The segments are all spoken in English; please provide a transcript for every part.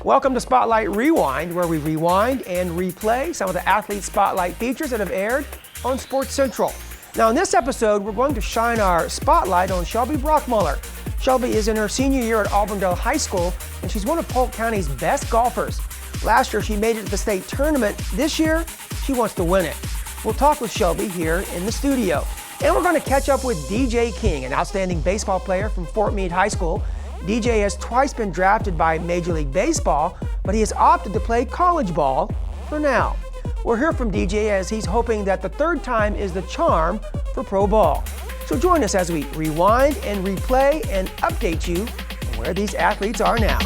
Welcome to Spotlight Rewind, where we rewind and replay some of the athlete spotlight features that have aired on Sports Central. Now in this episode, we're going to shine our spotlight on Shelby Brauckmuller. Shelby is in her senior year at Auburndale High School, and she's one of Polk County's best golfers. Last year, she made it to the state tournament. This year, she wants to win it. We'll talk with Shelby here in the studio. And we're going to catch up with DJ King, an outstanding baseball player from Fort Meade High School. DJ has twice been drafted by Major League Baseball, but he has opted to play college ball for now. We'll hear from DJ as he's hoping that the third time is the charm for pro ball. So join us as we rewind and replay and update you on where these athletes are now.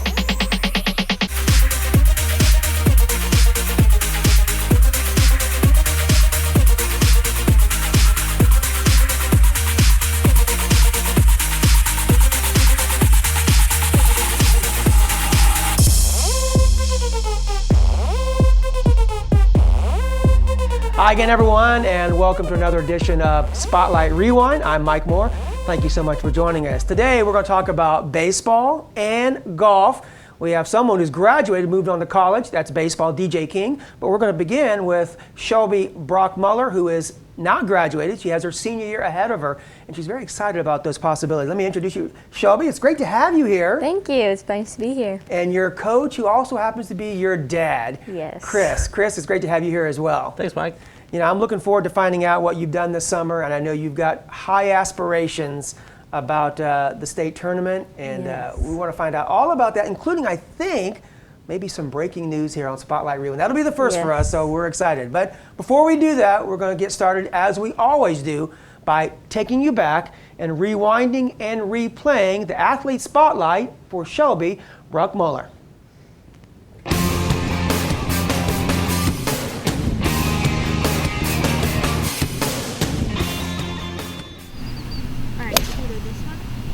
Hi again, everyone, and welcome to another edition of Spotlight Rewind. I'm Mike Moore. Thank you so much for joining us. Today, we're going to talk about baseball and golf. We have someone who's graduated, moved on to college. That's baseball, DJ King. But we're going to begin with Shelby Brauckmuller, who is not graduated. She has her senior year ahead of her, and she's very excited about those possibilities. Let me introduce you, Shelby. It's great to have you here. Thank you. It's nice to be here. And your coach, who also happens to be your dad, Yes. Chris. Chris, it's great to have you here as well. Thanks, Mike. You know, I'm looking forward to finding out what you've done this summer, and I know you've got high aspirations about the state tournament, and Yes. we want to find out all about that, including, I think, maybe some breaking news here on Spotlight Rewind. That'll be the first for Yes. us, so we're excited. But before we do that, we're going to get started, as we always do, by taking you back and rewinding and replaying the athlete spotlight for Shelby Brauckmuller.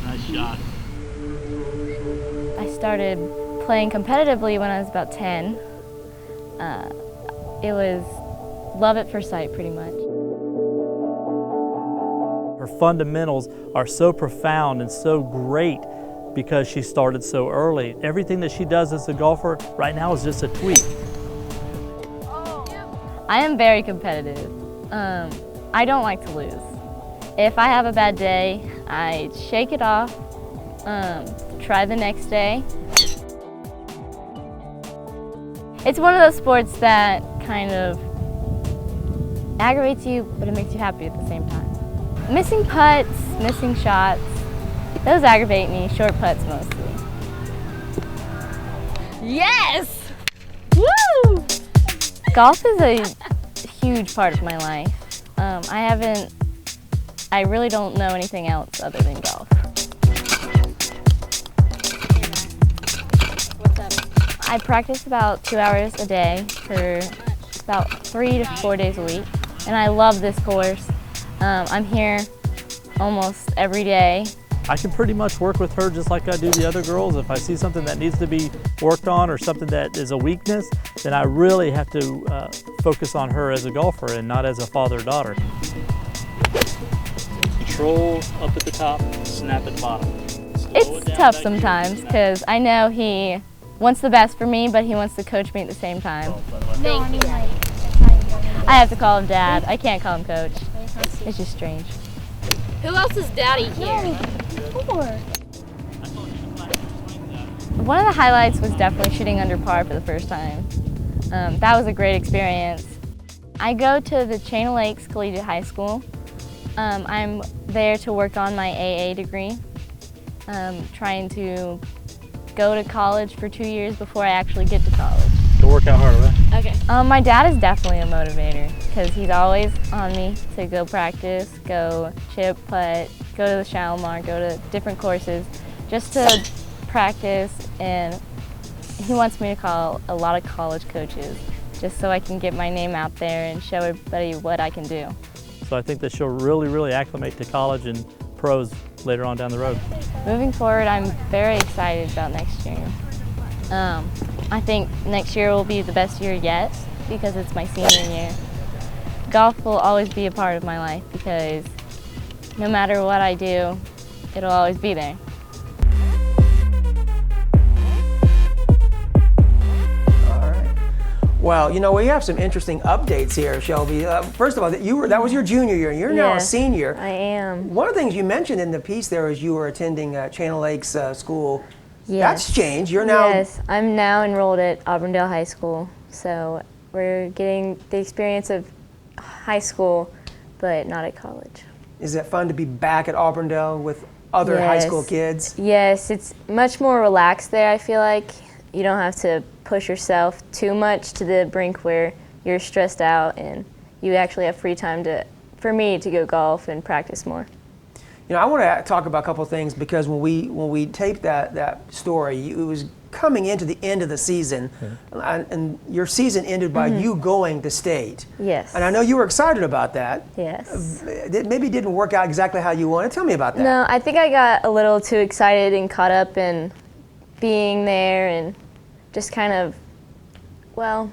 Nice shot. I started playing competitively when I was about 10. It was love at first sight, pretty much. Her fundamentals are so profound and so great because she started so early. Everything that she does as a golfer right now is just a tweak. I am very competitive. I don't like to lose. If I have a bad day, I shake it off, try the next day. It's one of those sports that kind of aggravates you, but it makes you happy at the same time. Missing putts, missing shots, those aggravate me, short putts mostly. Yes! Woo! Golf is a huge part of my life. I really don't know anything else other than golf. I practice about 2 hours a day for about 3 to 4 days a week, and I love this course. I'm here almost every day. I can pretty much work with her just like I do the other girls. If I see something that needs to be worked on or something that is a weakness, then I really have to focus on her as a golfer and not as a father-daughter. Control up at the top, snap at the bottom. It's tough sometimes because I know he wants the best for me, but he wants to coach me at the same time. I have to call him Dad. I can't call him Coach. It's just strange. Who else is daddy here? One of the highlights was definitely shooting under par for the first time. That was a great experience. I go to the Chain of Lakes Collegiate High School. I'm there to work on my AA degree. Trying to go to college for 2 years before I actually get to college. Go work out harder, right? Okay. My dad is definitely a motivator because he's always on me to go practice, go chip, putt, go to the Shalimar, go to different courses just to practice, and he wants me to call a lot of college coaches just so I can get my name out there and show everybody what I can do. So I think that she'll really acclimate to college and pros later on down the road. Moving forward, I'm very excited about next year. I think next year will be the best year yet because it's my senior year. Golf will always be a part of my life because no matter what I do, it'll always be there. Well, you know, we have some interesting updates here, Shelby. First of all, that was your junior year, and you're now a senior. I am. One of the things you mentioned in the piece there is you were attending Channel Lakes School. Yes. That's changed. You're now. Yes, I'm now enrolled at Auburndale High School, so we're getting the experience of high school, but not at college. Is it fun to be back at Auburndale with other high school kids? Yes, it's much more relaxed there, I feel like. You don't have to push yourself too much to the brink where you're stressed out, and you actually have free time for me to go golf and practice more. You know, I want to talk about a couple of things because when we taped that story, it was coming into the end of the season, and your season ended by you going to state. Yes. And I know you were excited about that. Yes. It maybe didn't work out exactly how you wanted. Tell me about that. No, I think I got a little too excited and caught up in being there and just kind of, well,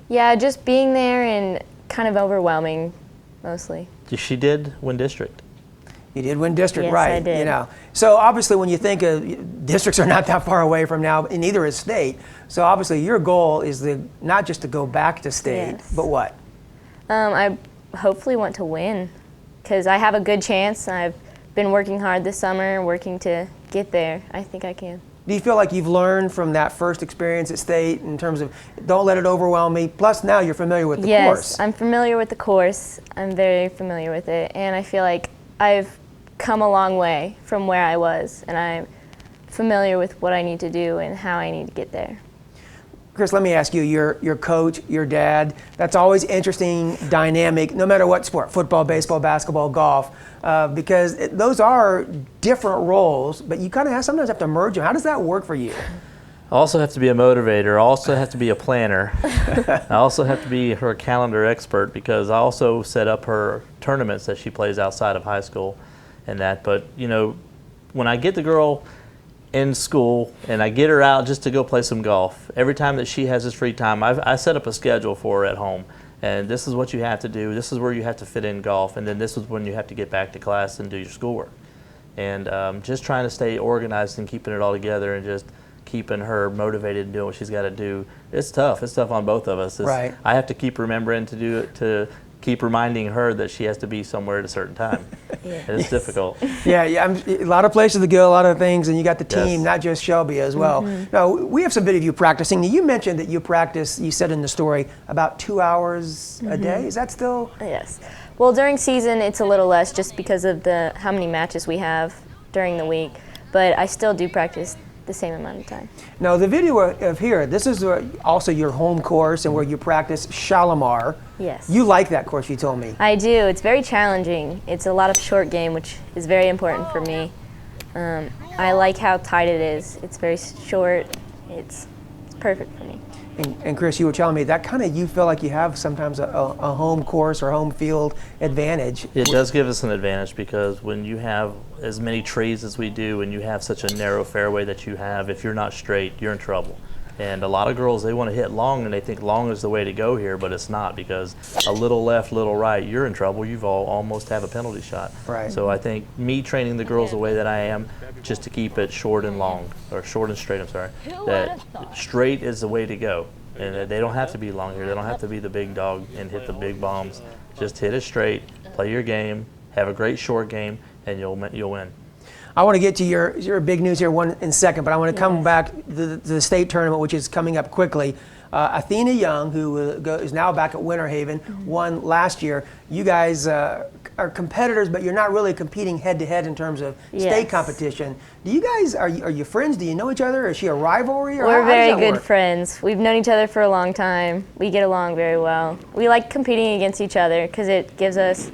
yeah, just being there and kind of overwhelming mostly. She did win district. You did win district, Yes, right? I did. You know, so obviously, when you think of districts are not that far away from now, and neither is state. So obviously, your goal is not just to go back to state, Yes. but what? I hopefully want to win because I have a good chance. I've been working hard this summer, working to get there. I think I can. Do you feel like you've learned from that first experience at state in terms of don't let it overwhelm me? Plus, now you're familiar with the course. Yes, I'm familiar with the course. I'm very familiar with it, and I feel like I've come a long way from where I was, and I'm familiar with what I need to do and how I need to get there. Chris, let me ask you, your coach, your dad, that's always interesting dynamic, no matter what sport, football, baseball, basketball, golf, because those are different roles, but you kind of sometimes have to merge them. How does that work for you? I also have to be a motivator. I also have to be a planner. I also have to be her calendar expert because I also set up her tournaments that she plays outside of high school and that. But, you know, when I get the girl in school and I get her out just to go play some golf, every time that she has this free time, I set up a schedule for her at home. And this is what you have to do. This is where you have to fit in golf. And then this is when you have to get back to class and do your schoolwork. And just trying to stay organized and keeping it all together and just keeping her motivated and doing what she's got to do. It's tough. It's tough on both of us. Right. I have to keep remembering to do it, to keep reminding her that she has to be somewhere at a certain time. Yes. It's difficult. Yeah, a lot of places to go, a lot of things, and you got the team, not just Shelby as well. Now, we have some video of you practicing. You mentioned that you practice, you said in the story, about 2 hours a day. Is that still? Yes. Well, during season, it's a little less just because of how many matches we have during the week, but I still do practice the same amount of time. Now, the video of here, this is also your home course and where you practice Shalimar. Yes. You like that course, you told me. I do. It's very challenging. It's a lot of short game, which is very important for me. I like how tight it is. It's very short. It's perfect for me. And Chris, you were telling me that kind of you feel like you have sometimes a home course or home field advantage. It does give us an advantage because when you have as many trees as we do and you have such a narrow fairway that you have, if you're not straight, you're in trouble. And a lot of girls, they want to hit long and they think long is the way to go here, but it's not because a little left, little right, you're in trouble. You've almost have a penalty shot. Right. So I think me training the girls the way that I am, just to keep it short and long, or short and straight, I'm sorry, that straight is the way to go. And they don't have to be long here. They don't have to be the big dog and hit the big bombs. Just hit it straight, play your game, have a great short game, and you'll win. I want to get to your big news here in a second, but I want to come back to the state tournament, which is coming up quickly. Athena Young, who is now back at Winter Haven, won last year. You guys are competitors, but you're not really competing head-to-head in terms of state competition. Do you guys, are you friends? Do you know each other? Is she a rivalry? Or We're how very does that good work? friends. We've known each other for a long time. We get along very well. We like competing against each other because it gives us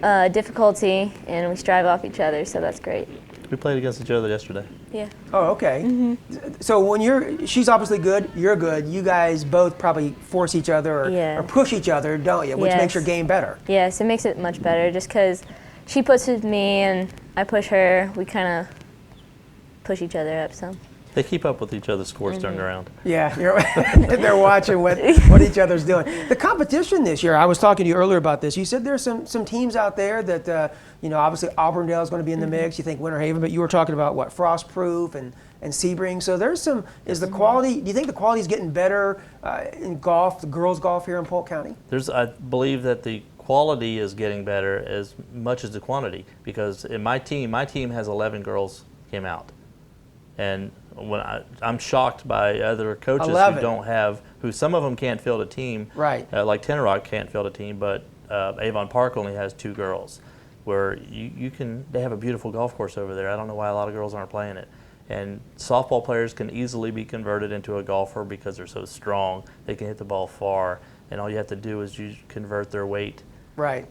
difficulty and we strive off each other, so that's great. We played against each other yesterday. Yeah. Oh, okay. So when she's obviously good, you're good. You guys both probably force each other or push each other, don't you? Which makes your game better. Yes, it makes it much better just because she pushes me and I push her. We kind of push each other up some. They keep up with each other's scores turned around. Yeah, they're watching what each other's doing. The competition this year, I was talking to you earlier about this. You said there's some teams out there that, obviously Auburndale is going to be in the mix. You think Winter Haven, but you were talking about what, Frostproof and Sebring. So there's some, is the quality, do you think the quality is getting better in golf, the girls' golf here in Polk County? I believe that the quality is getting better as much as the quantity, because in my team has 11 girls came out. And when I'm shocked by other coaches 11. who don't have, who some of them can't field a team. Right. Like Tenor Rock can't field a team, but Avon Park only has 2 girls, where they have a beautiful golf course over there. I don't know why a lot of girls aren't playing it. And softball players can easily be converted into a golfer because they're so strong. They can hit the ball far, and all you have to do is you convert their weight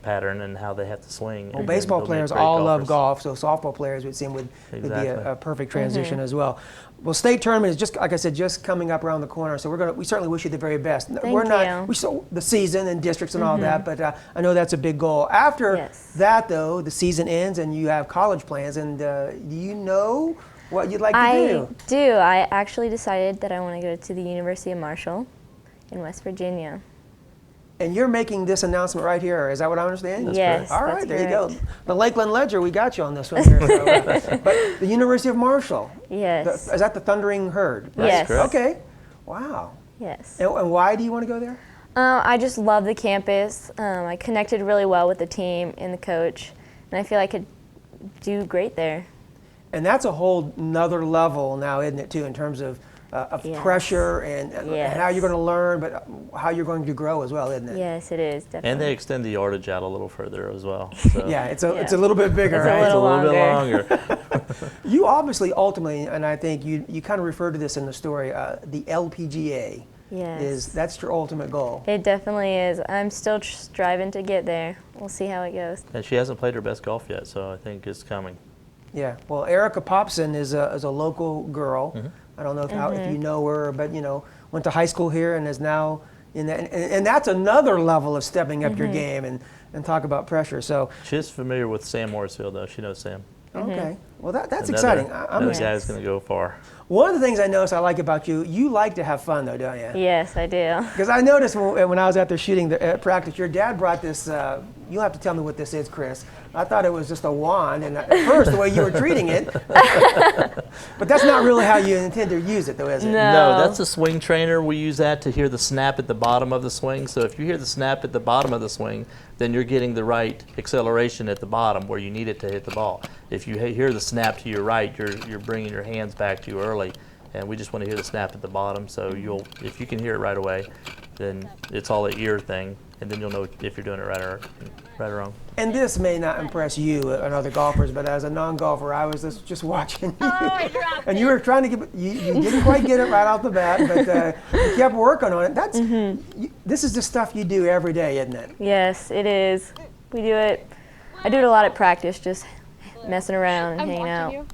pattern and how they have to swing. Well, baseball players all love golf, so softball players would be a perfect transition as well. Well, state tournament is just, like I said, just coming up around the corner, so we certainly wish you the very best. We saw the season and districts and all that, but I know that's a big goal. After that, though, the season ends and you have college plans, and do you know what you'd like to do? I do. I actually decided that I want to go to the University of Marshall in West Virginia. And you're making this announcement right here. Is that what I understand? Yes. All right, there you go. The Lakeland Ledger, we got you on this one here. But the University of Marshall. Yes. Is that the Thundering Herd? Right? Yes. Okay. Wow. Yes. And why do you want to go there? I just love the campus. I connected really well with the team and the coach, and I feel I could do great there. And that's a whole nother level now, isn't it, too, in terms of pressure and how you're going to learn, but how you're going to grow as well, isn't it? Yes, it is, definitely. And they extend the yardage out a little further as well. So. It's a little bit bigger, right? It's a little bit longer. You obviously, ultimately, and I think you kind of referred to this in the story, the LPGA. Yes. That's your ultimate goal. It definitely is. I'm still striving to get there. We'll see how it goes. And she hasn't played her best golf yet, so I think it's coming. Yeah. Well, Erica Popson is a local girl. I don't know if you know her, but went to high school here and is now in that, and that's another level of stepping up your game and talk about pressure. So she's familiar with Sam Morrisfield, though. She knows Sam. Okay. Well, that's exciting. Another guy is going to go far. One of the things I noticed I like about you, you like to have fun, though, don't you? Yes, I do. Because I noticed when I was out there shooting at practice, your dad brought this, you'll have to tell me what this is, Chris. I thought it was just a wand, and at first, the way you were treating it. But that's not really how you intend to use it, though, is it? No, that's a swing trainer. We use that to hear the snap at the bottom of the swing. So if you hear the snap at the bottom of the swing, then you're getting the right acceleration at the bottom where you need it to hit the ball. If you hear the snap to your right, you're bringing your hands back to you early, and we just want to hear the snap at the bottom. So if you can hear it right away, then it's all an ear thing, and then you'll know if you're doing it right or wrong. And this may not impress you and other golfers, but as a non-golfer, I was just watching you, and you were trying to get, you didn't quite get it right off the bat, but you kept working on it. This is the stuff you do every day, isn't it? Yes, it is. We do it. I do it a lot at practice, just messing around and hanging out.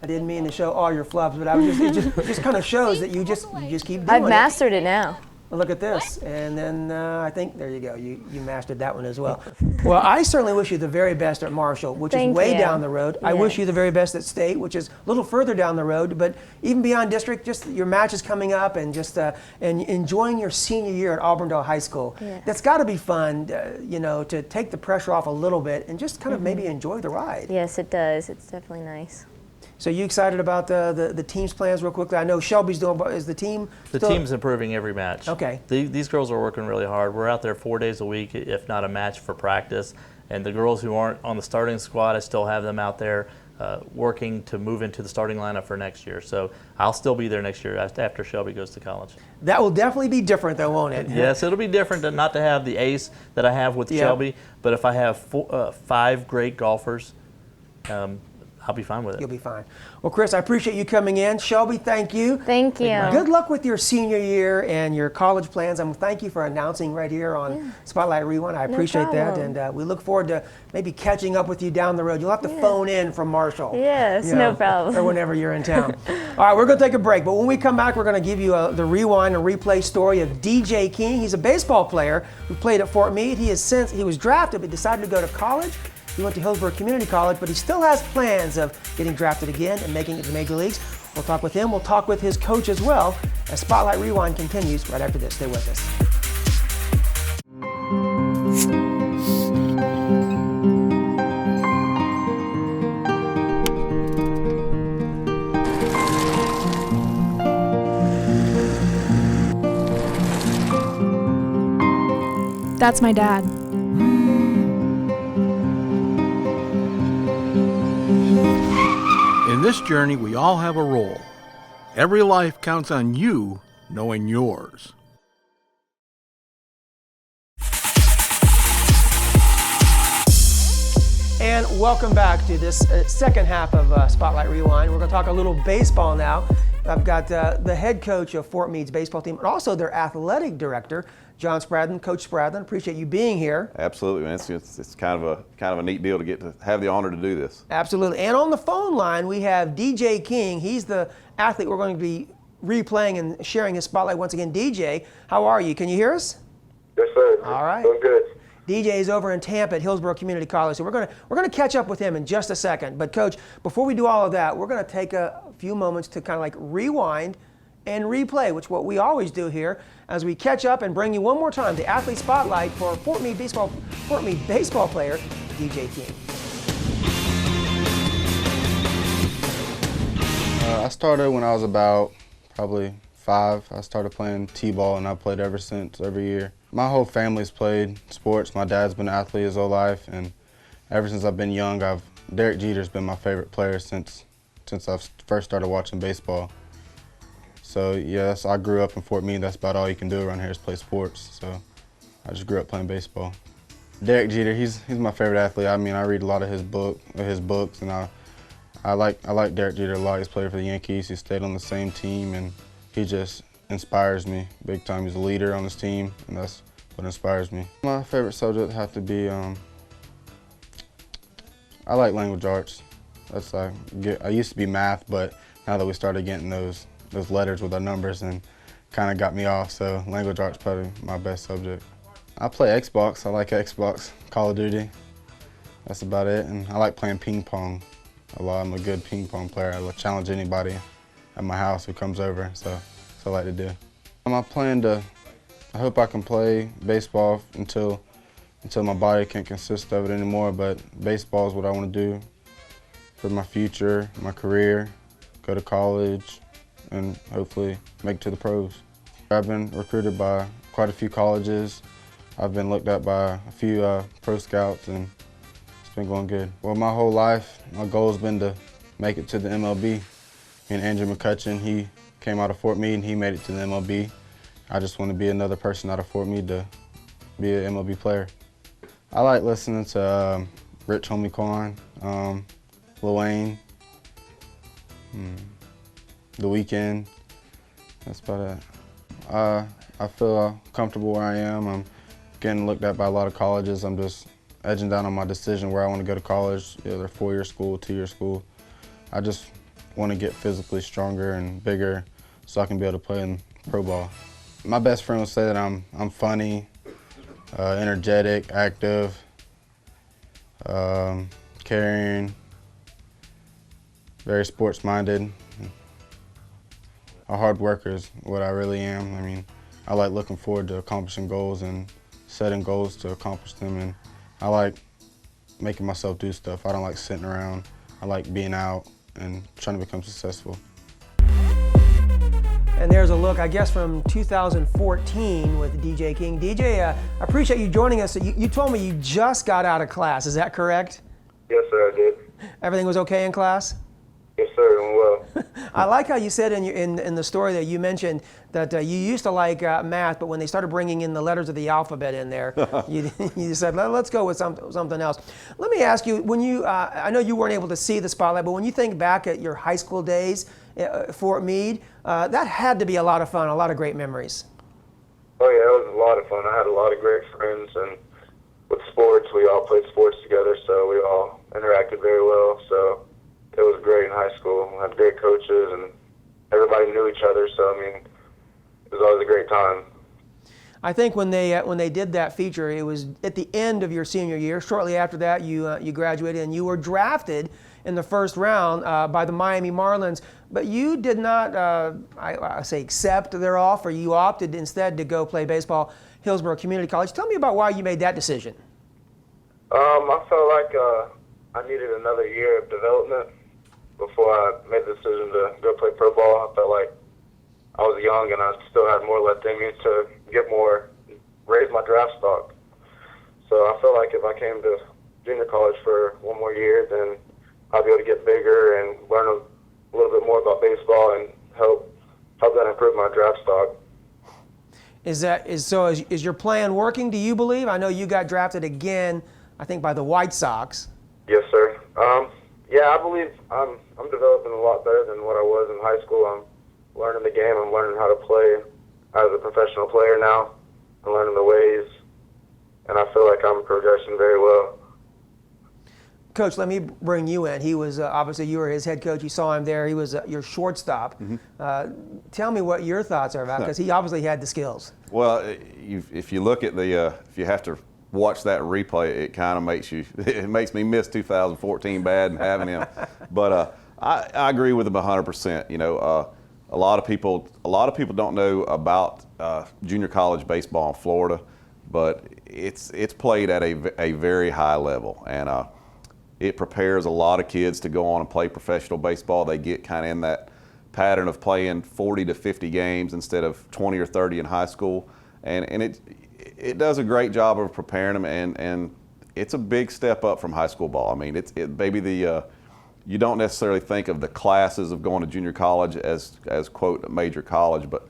I didn't mean to show all your flubs, but it just kind of shows that you just keep doing it. I've mastered it now. Well, look at this, and then I think, there you go, you mastered that one as well. Well, I certainly wish you the very best at Marshall, which is way down the road. I wish you the very best at State, which is a little further down the road, but even beyond district, just your matches coming up and just and enjoying your senior year at Auburndale High School. Yes. That's got to be fun, to take the pressure off a little bit and just kind of maybe enjoy the ride. Yes, it does. It's definitely nice. So you excited about the team's plans real quickly? I know Shelby's doing, but is the team The team's improving every match. Okay. These girls are working really hard. We're out there 4 days a week, if not a match for practice. And the girls who aren't on the starting squad, I still have them out there working to move into the starting lineup for next year. So I'll still be there next year after Shelby goes to college. That will definitely be different, though, won't it? Yes, it'll be different not to have the ace that I have with Shelby, but if I have 5 great golfers, I'll be fine with it. You'll be fine. Well, Chris, I appreciate you coming in. Shelby, thank you. Thank you. Good luck with your senior year and your college plans. Thank you for announcing right here on Spotlight Rewind. I appreciate that, and we look forward to maybe catching up with you down the road. You'll have to phone in from Marshall. Yes, no problem. Or whenever you're in town. All right, we're going to take a break, but when we come back, we're going to give you the rewind and replay story of DJ King. He's a baseball player who played at Fort Meade. He was drafted but decided to go to college. He went to Hillsborough Community College, but he still has plans of getting drafted again and making it to Major Leagues. We'll talk with him. We'll talk with his coach as well as Spotlight Rewind continues right after this. Stay with us. That's my dad. In this journey, we all have a role. Every life counts on you knowing yours. And welcome back to this second half of Spotlight Rewind. We're going to talk a little baseball now. I've got the head coach of Fort Meade's baseball team and also their athletic director, John Spradlin. Coach Spradlin, appreciate you being here. Absolutely, man. It's kind of a neat deal to get to have the honor to do this. Absolutely. And on the phone line, we have DJ King. He's the athlete we're going to be replaying and sharing his spotlight once again. DJ, how are you? Can you hear us? Yes, sir. All right. Doing good. DJ is over in Tampa at Hillsborough Community College, so we're gonna catch up with him in just a second. But Coach, before we do all of that, we're gonna take a few moments to kind of like rewind and replay, which is what we always do here, as we catch up and bring you one more time the athlete spotlight for Fort Meade baseball player DJ King. I started when I was about probably 5. I started playing t-ball and I played ever since, every year. My whole family's played sports. My dad's been an athlete his whole life, and ever since I've been young, Derek Jeter's been my favorite player since I first started watching baseball. So yes, I grew up in Fort Meade. That's about all you can do around here is play sports. So I just grew up playing baseball. Derek Jeter, he's my favorite athlete. I mean, I read a lot of his books, and I like Derek Jeter a lot. He's played for the Yankees. He stayed on the same team, and he just inspires me big time. He's a leader on this team, and that's what inspires me. My favorite subject have to be, I like language arts. I used to be math, but now that we started getting those letters with our numbers, and kind of got me off, so language arts probably my best subject. I play Xbox. I like Xbox, Call of Duty. That's about it, and I like playing ping pong a lot. I'm a good ping pong player. I will challenge anybody at my house who comes over, so that's what I like to do. I hope I can play baseball until my body can't consist of it anymore, but baseball is what I want to do for my future, my career, go to college, and hopefully make it to the pros. I've been recruited by quite a few colleges. I've been looked at by a few pro scouts, and it's been going good. Well, my whole life, my goal has been to make it to the MLB. Me and Andrew McCutcheon, he came out of Fort Meade and he made it to the MLB. I just want to be another person out of Fort Meade to be an MLB player. I like listening to Rich Homie Quan, Lil Wayne, The Weeknd. That's about it. I feel comfortable where I am. I'm getting looked at by a lot of colleges. I'm just edging down on my decision where I want to go to college, either 4-year school, 2-year school. I just want to get physically stronger and bigger so I can be able to play in pro ball. My best friend would say that I'm funny, energetic, active, caring, very sports-minded. A hard worker is what I really am. I mean, I like looking forward to accomplishing goals and setting goals to accomplish them, and I like making myself do stuff. I don't like sitting around. I like being out and trying to become successful. And there's a look, I guess, from 2014 with DJ King. DJ, I appreciate you joining us. You told me you just got out of class. Is that correct? Yes, sir, I did. Everything was okay in class? Yes, sir, doing well. I like how you said in the story that you mentioned that you used to like math, but when they started bringing in the letters of the alphabet in there, you said, let's go with something else. Let me ask you, when you, I know you weren't able to see the spotlight, but when you think back at your high school days, Fort Meade, that had to be a lot of fun, a lot of great memories. Oh yeah, it was a lot of fun. I had a lot of great friends, and with sports, we all played sports together, so we all interacted very well. So it was great in high school. We had great coaches, and everybody knew each other. So I mean, it was always a great time. I think when they did that feature, it was at the end of your senior year. Shortly after that, you graduated and you were drafted in the first round by the Miami Marlins. But you did not, I say, accept their offer. You opted instead to go play baseball Hillsborough Community College. Tell me about why you made that decision. I felt like I needed another year of development before I made the decision to go play pro ball. I felt like I was young and I still had more left in me to raise my draft stock. So I felt like if I came to junior college for one more year, then I'd be able to get bigger and learn a little bit more about baseball and help that improve my draft stock. Is your plan working, do you believe? I know you got drafted again, I think, by the White Sox. Yes, sir. Yeah, I believe I'm developing a lot better than what I was in high school. I'm learning the game. I'm learning how to play as a professional player now. I'm learning the ways, and I feel like I'm progressing very well. Coach, let me bring you in. He was obviously, you were his head coach. You saw him there. He was your shortstop. Tell me what your thoughts are about, because he obviously had the skills. Well, if you look at if you have to watch that replay, it kind of makes me miss 2014 bad and having him. But I agree with him 100%. You know, a lot of people don't know about junior college baseball in Florida, but it's played at a very high level, and it prepares a lot of kids to go on and play professional baseball. They get kind of in that pattern of playing 40 to 50 games instead of 20 or 30 in high school, and it does a great job of preparing them, and it's a big step up from high school ball. I mean, you don't necessarily think of the classes of going to junior college as quote a major college, but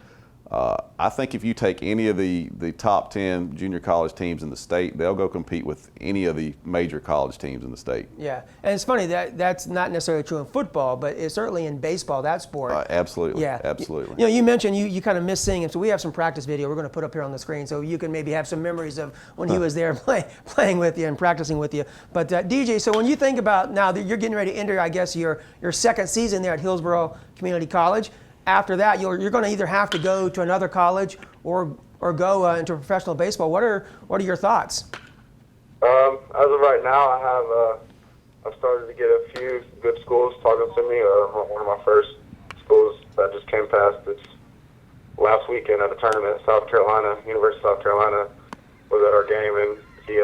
I think if you take any of the top 10 junior college teams in the state, they'll go compete with any of the major college teams in the state. Yeah, and it's funny that's not necessarily true in football, but it's certainly in baseball, that sport. Absolutely. Yeah, absolutely. You know, you mentioned you kind of miss seeing him, so we have some practice video we're going to put up here on the screen, so you can maybe have some memories of when he was there playing with you and practicing with you. But DJ, so when you think about now that you're getting ready to enter, I guess your second season there at Hillsborough Community College. After that, you're going to either have to go to another college or go into professional baseball. What are your thoughts? As of right now, I've started to get a few good schools talking to me. One of my first schools that just came past it's last weekend at a tournament in South Carolina, University of South Carolina, was at our game, and he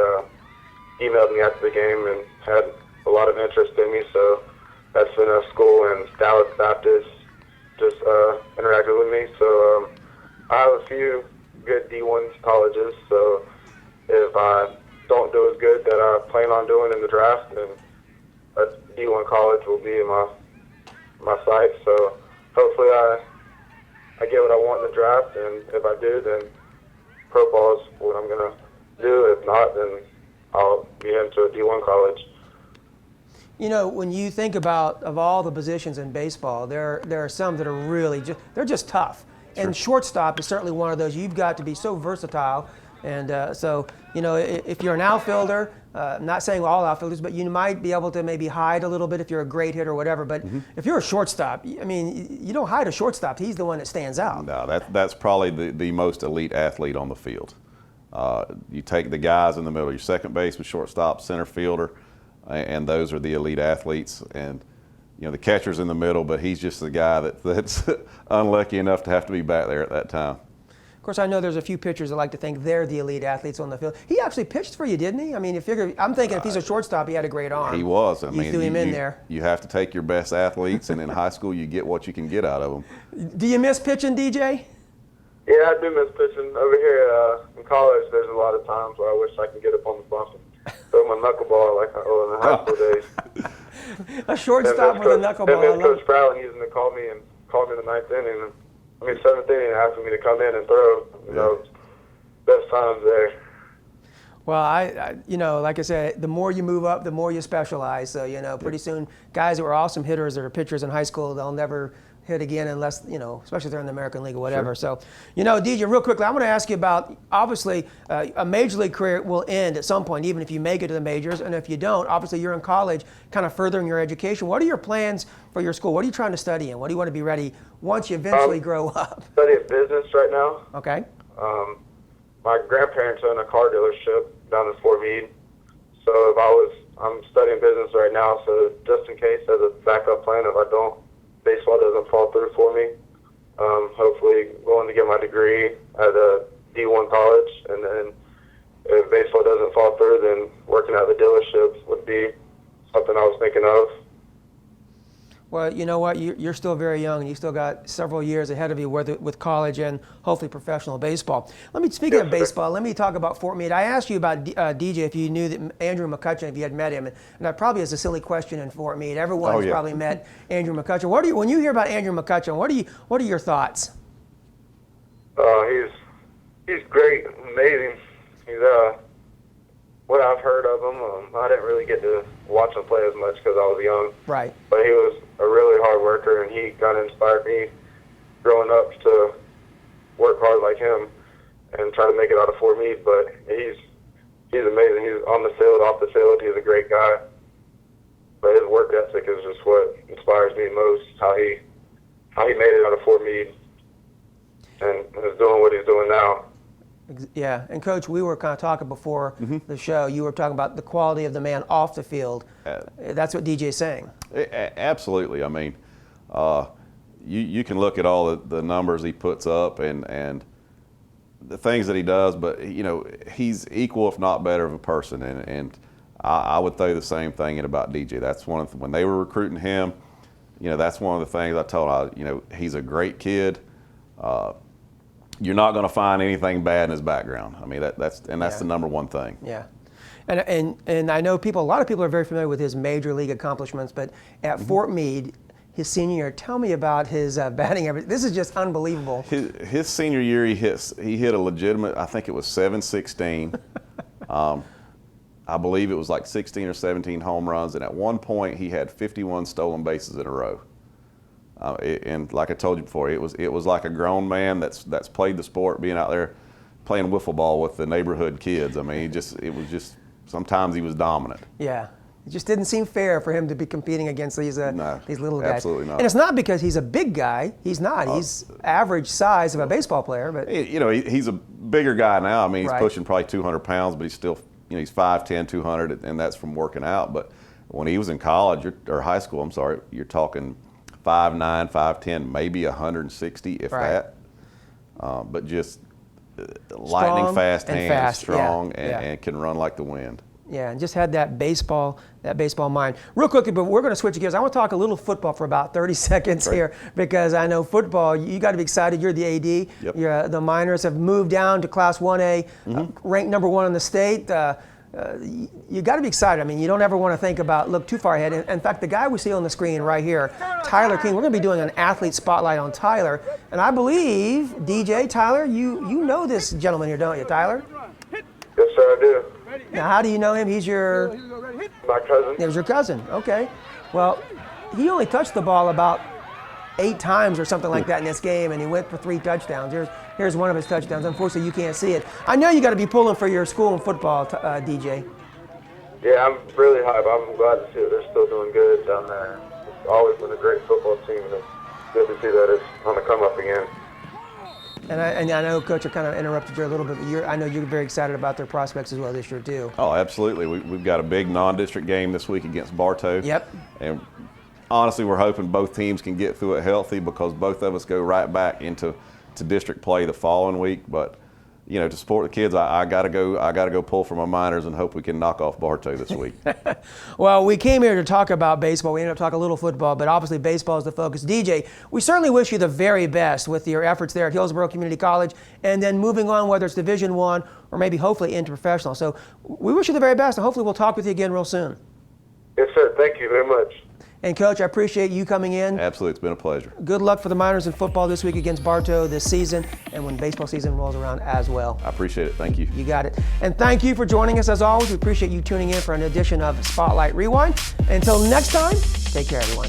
emailed me after the game and had a lot of interest in me. So that's been a school, and Dallas Baptist just interacted with me. So I have a few good D1 colleges. So if I don't do as good that I plan on doing in the draft, then a D1 college will be in my sight. So hopefully I get what I want in the draft, and if I do, then pro ball is what I'm going to do. If not, then I'll be into a D1 college. You know, when you think about of all the positions in baseball, there are some that are really they're just tough. Sure. And shortstop is certainly one of those. You've got to be so versatile. And so, you know, if you're an outfielder, I'm not saying all outfielders, but you might be able to maybe hide a little bit if you're a great hitter or whatever. But if you're a shortstop, I mean, you don't hide a shortstop. He's the one that stands out. No, that's probably the most elite athlete on the field. You take the guys in the middle, your second baseman, shortstop, center fielder, and those are the elite athletes. And you know, the catcher's in the middle, but he's just the guy that's unlucky enough to have to be back there at that time. Of course, I know there's a few pitchers that like to think they're the elite athletes on the field. He actually pitched for you, didn't he? I mean, I'm thinking if he's a shortstop, he had a great arm. He was. I mean, you threw him in there. You have to take your best athletes, and in high school, you get what you can get out of them. Do you miss pitching, DJ? Yeah, I do miss pitching. Over here in college, there's a lot of times where I wish I could get up on the bump and throw my knuckleball like in the high school days. A shortstop with a knuckleball. And Coach Prowlin using to call me in the ninth inning. Seventh inning, asking me to come in and throw. You know, best times there. Well, I you know, like I said, the more you move up, the more you specialize. So, you know, pretty soon, guys that were awesome hitters that are pitchers in high school, they'll never hit again unless, you know, especially if they're in the American League or whatever. Sure. So, you know, DJ, real quickly, I want to ask you about, obviously, a major league career will end at some point, even if you make it to the majors. And if you don't, obviously, you're in college, kind of furthering your education. What are your plans for your school? What are you trying to study in? What do you want to be ready once you eventually grow up? Studying business right now. Okay. My grandparents own a car dealership down in Fort Meade. So if I was I'm studying business right now, so just in case, as a backup plan, if baseball doesn't fall through for me, hopefully going to get my degree at a D1 college, and then if baseball doesn't fall through, then working at the dealership would be something I was thinking of. Well, you know what? You're still very young, and you still got several years ahead of you with college and hopefully professional baseball. Speaking of baseball, let me talk about Fort Meade. I asked you about DJ if you knew that Andrew McCutcheon, if you had met him, and that probably is a silly question in Fort Meade. Everyone's probably met Andrew McCutcheon. When you hear about Andrew McCutcheon, what are your thoughts? He's great, amazing. He's what I've heard of him. I didn't really get to watch him play as much because I was young. Right. But he was a really hard worker, and he kind of inspired me growing up to work hard like him and try to make it out of Fort Meade. But he's amazing. He's on the field, off the field. He's a great guy. But his work ethic is just what inspires me most. How he made it out of Fort Meade and is doing what he's doing now. Yeah, and Coach, we were kind of talking before the show. You were talking about the quality of the man off the field. That's what DJ's saying. Absolutely. I mean, you can look at all the numbers he puts up and the things that he does, but he's equal, if not better, of a person. And I would say the same thing about DJ. That's one of when they were recruiting him. That's one of the things I told him. He's a great kid. You're not going to find anything bad in his background. I mean, that's the number one thing. Yeah, and I know a lot of people are very familiar with his major league accomplishments, but at Fort Meade, his senior year, tell me about his batting average. This is just unbelievable. His senior year, he hit a legitimate, I think it was 716. I believe it was like 16 or 17 home runs, and at one point he had 51 stolen bases in a row. And like I told you before, it was like a grown man that's played the sport, being out there playing wiffle ball with the neighborhood kids. I mean, sometimes he was dominant. Yeah, it just didn't seem fair for him to be competing against these little guys. Absolutely not. And it's not because he's a big guy. He's not. He's average size of a baseball player. But he's a bigger guy now. I mean, he's right. pushing probably 200 pounds, but he's still he's 5'10", 200, and that's from working out. But when he was in college or high school, I'm sorry, you're talking 5'9", 5'10", maybe 160, if right. that. But just lightning fast hands, strong, and can run like the wind. Yeah, and just had that baseball mind. Real quickly, but we're going to switch gears. I want to talk a little football for about 30 seconds here, because I know football, you got to be excited. You're the AD. Yep. The Miners have moved down to Class 1A, ranked number 1 in the state. You got to be excited. I mean, you don't ever want to look too far ahead. In fact, the guy we see on the screen right here, Tyler King, we're going to be doing an athlete spotlight on Tyler. And I believe, DJ, Tyler, you know this gentleman here, don't you, Tyler? Yes, sir, I do. Now, how do you know him? He's my cousin. It was your cousin. Okay. Well, he only touched the ball about 8 times or something like that in this game, and he went for 3 touchdowns. Here's one of his touchdowns. Unfortunately, you can't see it. I know you got to be pulling for your school in football, DJ. Yeah, I'm really hyped. I'm glad to see that they're still doing good down there. It's always been a great football team, and it's good to see that it's on the come up again. And I know, Coach, I kind of interrupted you a little bit, but I know you're very excited about their prospects as well this year, too. Oh, absolutely. We've got a big non-district game this week against Bartow. Yep. And honestly, we're hoping both teams can get through it healthy, because both of us go right back into district play the following week. But to support the kids, I gotta go pull for my Miners and hope we can knock off Bartow this week. Well, we came here to talk about baseball. We ended up talking a little football, but obviously baseball is the focus. DJ, we certainly wish you the very best with your efforts there at Hillsborough Community College, and then moving on, whether it's Division I or maybe hopefully into professional. So we wish you the very best, and hopefully we'll talk with you again real soon. Yes, sir. Thank you very much. And Coach, I appreciate you coming in. Absolutely, it's been a pleasure. Good luck for the Miners in football this week against Bartow this season, and when baseball season rolls around as well. I appreciate it. Thank you. You got it. And thank you for joining us as always. We appreciate you tuning in for an edition of Spotlight Rewind. Until next time, take care, everyone.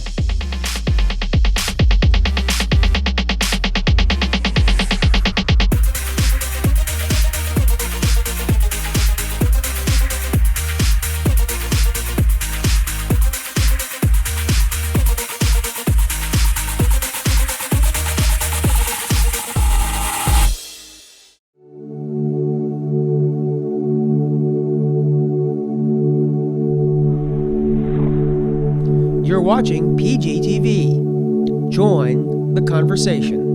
You're watching PGTV. Join the conversation.